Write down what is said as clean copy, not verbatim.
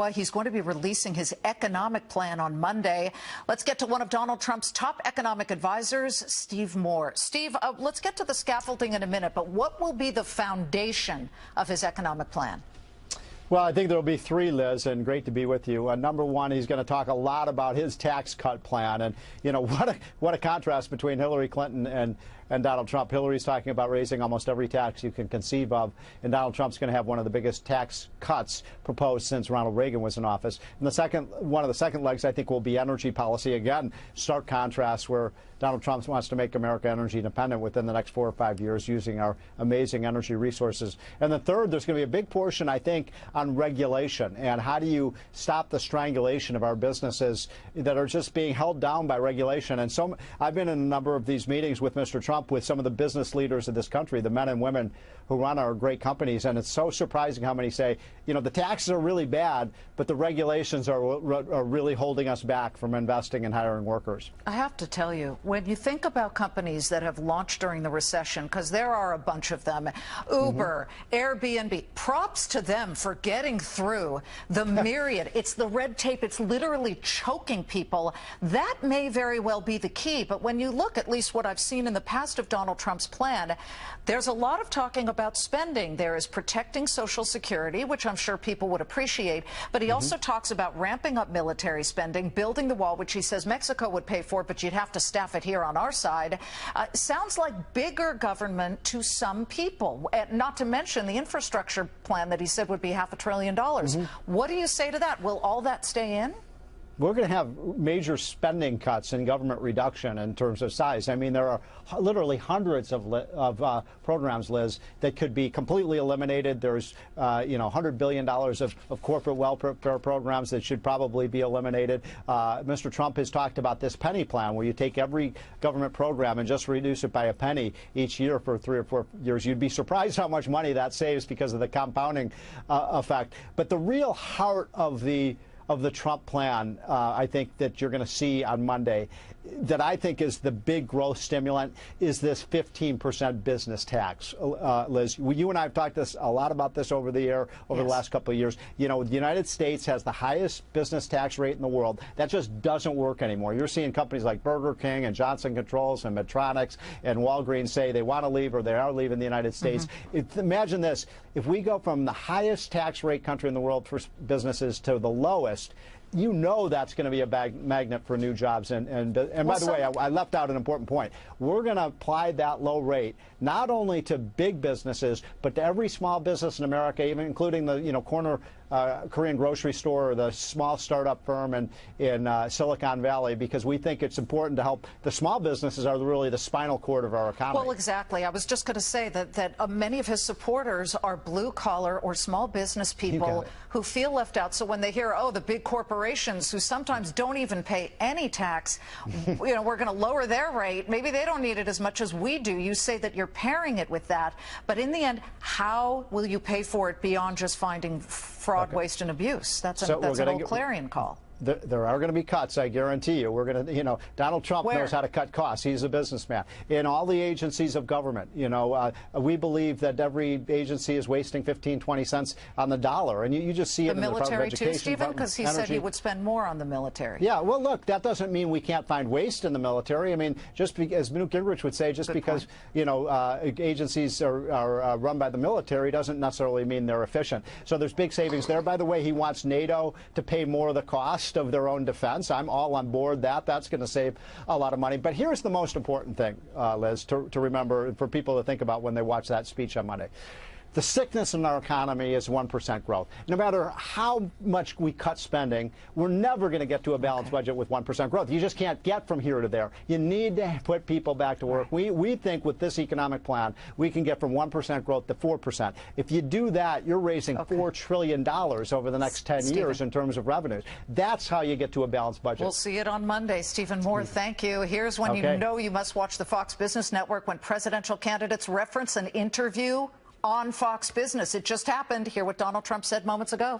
He's going to be releasing his economic plan on Monday. Let's get to one of Donald Trump's top economic advisors, Steve Moore. Steve, let's get to the scaffolding in a minute, but what will be the foundation of his economic plan? Well, I think there will be three, Liz, and great to be with you. Number one, he's going to talk a lot about his tax cut plan. And, you know, what a contrast between Hillary Clinton and Donald Trump. Hillary's talking about raising almost every tax you can conceive of, and Donald Trump's going to have one of the biggest tax cuts proposed since Ronald Reagan was in office. And one of the second legs, I think, will be energy policy. Again, stark contrast where Donald Trump wants to make America energy independent within the next 4 or 5 years using our amazing energy resources. And the third, there's going to be a big portion, I think, on regulation and how do you stop the strangulation of our businesses that are just being held down by regulation. And so I've been in a number of these meetings with Mr. Trump with some of the business leaders of this country, the men and women who run our great companies, and it's so surprising how many say, you know, the taxes are really bad, but the regulations are really holding us back from investing and hiring workers. I have to tell you, when you think about companies that have launched during the recession, because there are a bunch of them, Uber, Airbnb, props to them for getting through the myriad. It's the red tape. It's literally choking people. That may very well be the key. But when you look, at least what I've seen in the past of Donald Trump's plan, there's a lot of talking about spending. There is protecting Social Security, which I'm sure people would appreciate. But he also talks about ramping up military spending, building the wall, which he says Mexico would pay for, but you'd have to staff it here on our side. Sounds like bigger government to some people, not to mention the infrastructure plan that he said would be $500 billion. What do you say to that? Will all that stay in? We're going to have major spending cuts and government reduction in terms of size. I mean, there are literally hundreds of programs, Liz, that could be completely eliminated. There's, you know, $100 billion of corporate welfare programs that should probably be eliminated. Mr. Trump has talked about this penny plan, where you take every government program and just reduce it by a penny each year for 3 or 4 years. You'd be surprised how much money that saves because of the compounding effect. But the real heart of the Trump plan, I think that you're going to see on Monday, that I think is the big growth stimulant, is this 15% business tax. Liz, you and I have talked a lot about this over the air over the last couple of years. You know, the United States has the highest business tax rate in the world. That just doesn't work anymore. You're seeing companies like Burger King and Johnson Controls and Medtronic and Walgreens say they want to leave or they are leaving the United States. Imagine this. If we go from the highest tax rate country in the world for businesses to the lowest, you know that's going to be a magnet for new jobs. And by the way, I left out an important point. We're going to apply that low rate not only to big businesses, but to every small business in America, even including the corner Korean grocery store or the small startup firm in Silicon Valley, because we think it's important to help. The small businesses are really the spinal cord of our economy. Well, exactly. I was just going to say that many of his supporters are blue-collar or small business people who feel left out. So when they hear, oh, the big corporations who sometimes don't even pay any tax, you know, we're going to lower their rate. Maybe they don't need it as much as we do. You say that you're pairing it with that. But in the end, how will you pay for it beyond just finding fraud, waste, and abuse? That's an old clarion call. There are going to be cuts, I guarantee you. We're going to, you know, Donald Trump knows how to cut costs. He's a businessman. In all the agencies of government, you know, we believe that every agency is wasting 15, 20 cents on the dollar. And you just see it in the Department of Education. The military, too, Stephen? Because he said he would spend more on the military. Yeah, well, look, that doesn't mean we can't find waste in the military. I mean, just as Newt Gingrich would say, just because, you know, agencies are run by the military doesn't necessarily mean they're efficient. So there's big savings there. By the way, he wants NATO to pay more of the cost of their own defense. I'm all on board that. That's going to save a lot of money. But here's the most important thing, Liz, to remember for people to think about when they watch that speech on Monday. The sickness in our economy is 1% growth. No matter how much we cut spending, we're never going to get to a balanced budget with 1% growth. You just can't get from here to there. You need to put people back to work. We think with this economic plan, we can get from 1% growth to 4%. If you do that, you're raising $4 trillion over the next 10 years in terms of revenues. That's how you get to a balanced budget. We'll see it on Monday. Stephen Moore, thank you. Here's when you know you must watch the Fox Business Network, when presidential candidates reference an interview on Fox Business. It just happened. Hear what Donald Trump said moments ago.